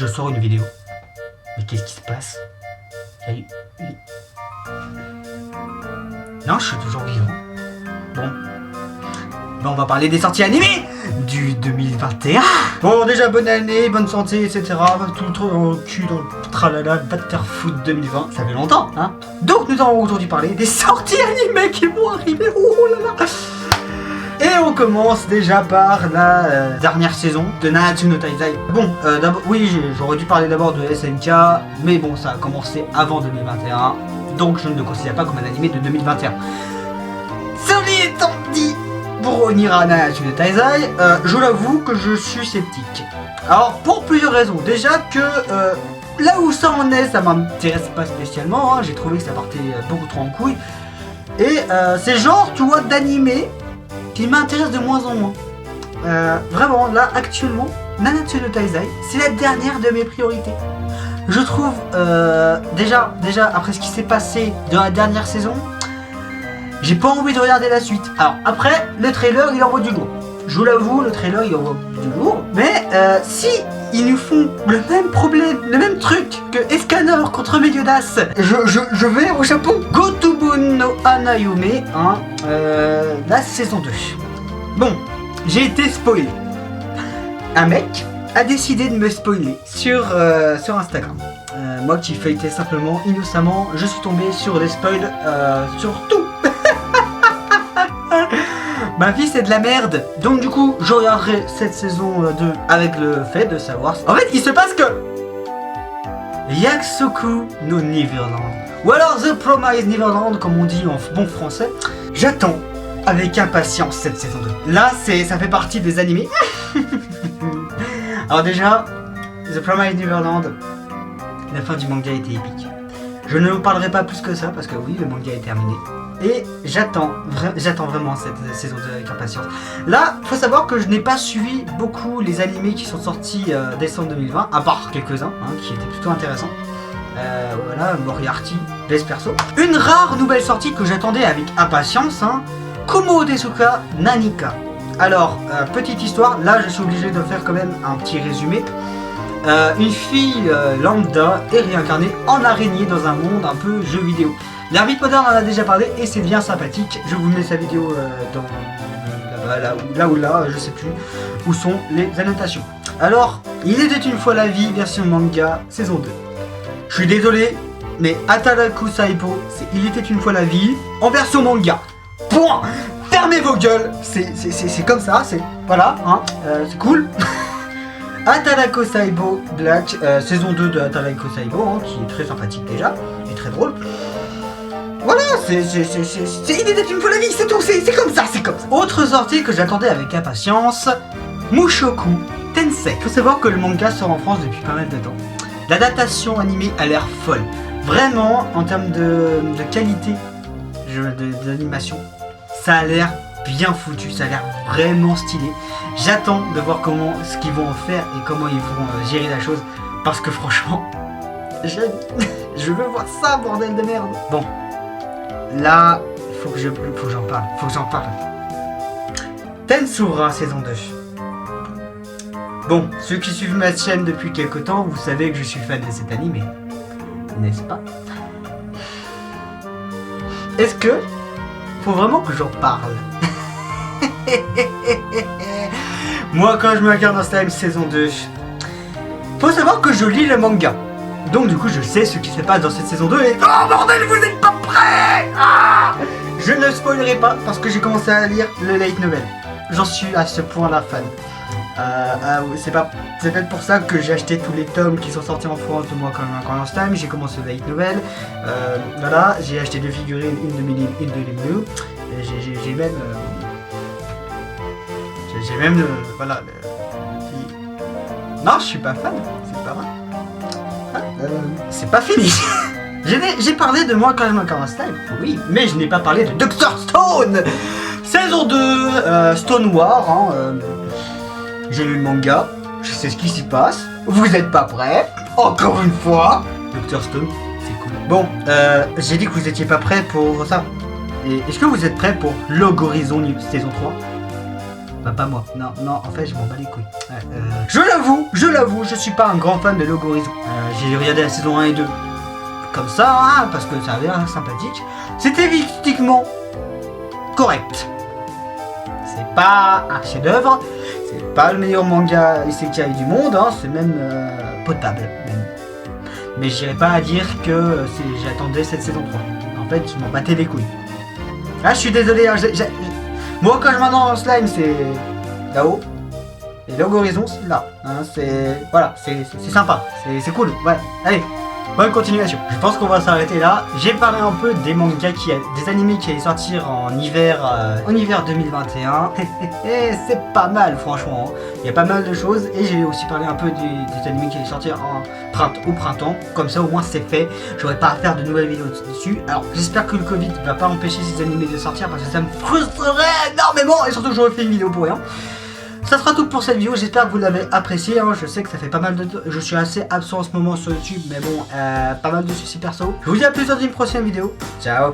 je sors une vidéo. Mais qu'est-ce qui se passe? Il y a eu... Non, je suis toujours vivant. Bon. Ben, on va parler des sorties animées du 2021. Bon, déjà, bonne année, bonne santé, etc. Tout le truc au cul dans le tralala, Battlefoot 2020. Ça fait longtemps, hein. Donc, nous allons aujourd'hui parler des sorties animées qui vont arriver. Oh là là. Et on commence déjà par la dernière saison de Nanatsu no Taizai. Bon, d'abord, oui, j'aurais dû parler d'abord de SNK, mais bon, ça a commencé avant 2021, donc je ne le considère pas comme un animé de 2021. Cela étant dit, pour revenir à Nanatsu no Taizai, je l'avoue que je suis sceptique. Alors, pour plusieurs raisons. Déjà que là où ça en est, ça m'intéresse pas spécialement, hein. J'ai trouvé que ça partait beaucoup trop en couille. Et c'est genre, tu vois, d'animé qui m'intéresse de moins en moins. Vraiment, là, actuellement, Nanatsu no Taizai, c'est la dernière de mes priorités. Je trouve, déjà, après ce qui s'est passé dans la dernière saison, j'ai pas envie de regarder la suite. Alors, après, le trailer, il envoie du lourd. Je vous l'avoue, le trailer, il envoie du lourd. Mais, si ils nous font le même problème, le même truc que Escanor contre Meliodas, je vais au chapeau. Gotobun no Hanayome, hein, la saison 2. Bon, j'ai été spoilé. Un mec a décidé de me spoiler sur Instagram. Moi qui feuilletais simplement, innocemment, je suis tombé sur des spoils sur tout. Ma vie c'est de la merde. Donc du coup je regarderai cette saison 2 avec le fait de savoir. En fait il se passe que Yakusoku no Neverland, ou alors The Promised Neverland comme on dit en bon français. J'attends avec impatience cette saison 2. Là ça fait partie des animés. Alors déjà The Promised Neverland, la fin du manga était épique. Je ne vous parlerai pas plus que ça parce que oui, le manga est terminé. Et j'attends vraiment cette saison 2 avec impatience. Là, faut savoir que je n'ai pas suivi beaucoup les animés qui sont sortis décembre 2020, à part quelques-uns hein, qui étaient plutôt intéressants. Voilà, Moriarty, best perso. Une rare nouvelle sortie que j'attendais avec impatience, hein, Kumo Desuka Nanika. Alors, petite histoire, là je suis obligé de faire quand même un petit résumé. Une fille lambda est réincarnée en araignée dans un monde un peu jeu vidéo. L'arbitre moderne en a déjà parlé et c'est bien sympathique. Je vous mets sa vidéo là ou là, je sais plus où sont les annotations. Alors, il était une fois la vie, version manga, saison 2. Je suis désolé, mais Ataraku Saipo, c'est Il était une fois la vie, en version manga. Point. Fermez vos gueules. C'est comme ça, c'est... Voilà, hein, c'est cool. Ataraku Saipo Black, saison 2 de Ataraku Saipo, hein, qui est très sympathique déjà, et très drôle. Voilà, il était une fois la vie, c'est tout, c'est comme ça, c'est comme ça. Autre sortie que j'attendais avec impatience, Mushoku Tensei. Faut savoir que le manga sort en France depuis pas mal de temps. L'adaptation animée a l'air folle. Vraiment, en termes de qualité d'animation, ça a l'air bien foutu, ça a l'air vraiment stylé. J'attends de voir ce qu'ils vont en faire et comment ils vont gérer la chose. Parce que franchement, je veux voir ça, bordel de merde. Bon. Là, faut que j'en parle. Tensura saison 2. Bon, ceux qui suivent ma chaîne depuis quelques temps, vous savez que je suis fan de cet animé. N'est-ce pas? Est-ce que faut vraiment que j'en parle? Moi, quand je me regarde dans Slime saison 2, faut savoir que je lis le manga. Donc du coup je sais ce qui se passe dans cette saison 2 et... Oh bordel, vous êtes pas prêts, ah. Je ne spoilerai pas parce que j'ai commencé à lire le light novel. J'en suis à ce point là fan. C'est peut-être pour ça que j'ai acheté tous les tomes qui sont sortis en France de moi quand Time. J'ai commencé le light novel. Voilà, j'ai acheté 2 figurines, une de Millie, une de Limu. J'ai même... voilà... Non, je suis pas fan, c'est pas vrai. C'est pas fini. J'ai parlé de moi quand même en Style, oui, mais je n'ai pas parlé de Dr Stone. Saison 2, Stone War, hein, j'ai lu le manga, je sais ce qui s'y passe, vous êtes pas prêts, encore une fois. Dr Stone, c'est cool. Bon, j'ai dit que vous étiez pas prêts pour ça. Et est-ce que vous êtes prêts pour Log Horizon saison 3? Bah pas moi, non, en fait je m'en bats les couilles. Je l'avoue, je suis pas un grand fan de Logorism. J'ai regardé la saison 1 et 2 comme ça, hein, parce que ça avait l'air sympathique. C'était esthétiquement correct. C'est pas un chef-d'œuvre, c'est pas le meilleur manga isekai du monde, hein, c'est même potable. Même. Mais j'irais pas à dire que j'attendais cette saison 3. En fait, je m'en battais les couilles. Là, je suis désolé, hein, moi quand je m'en en slime, c'est là-haut. Et Logorism, c'est là. Hein, c'est. Voilà, c'est sympa, c'est cool. Ouais, allez. Bonne continuation. Je pense qu'on va s'arrêter là. J'ai parlé un peu des mangas des animés qui allaient sortir en hiver 2021. C'est pas mal franchement. Hein. Il y a pas mal de choses et j'ai aussi parlé un peu des animés qui allaient sortir au printemps. Comme ça au moins c'est fait. J'aurais pas à faire de nouvelles vidéos dessus. Alors j'espère que le Covid va pas empêcher ces animés de sortir parce que ça me frustrerait énormément et surtout que j'aurais fait une vidéo pour rien. Ça sera tout pour cette vidéo, j'espère que vous l'avez apprécié, hein. Je sais que ça fait pas mal de temps, je suis assez absent en ce moment sur YouTube, mais bon, pas mal de soucis perso. Je vous dis à plus dans une prochaine vidéo, ciao.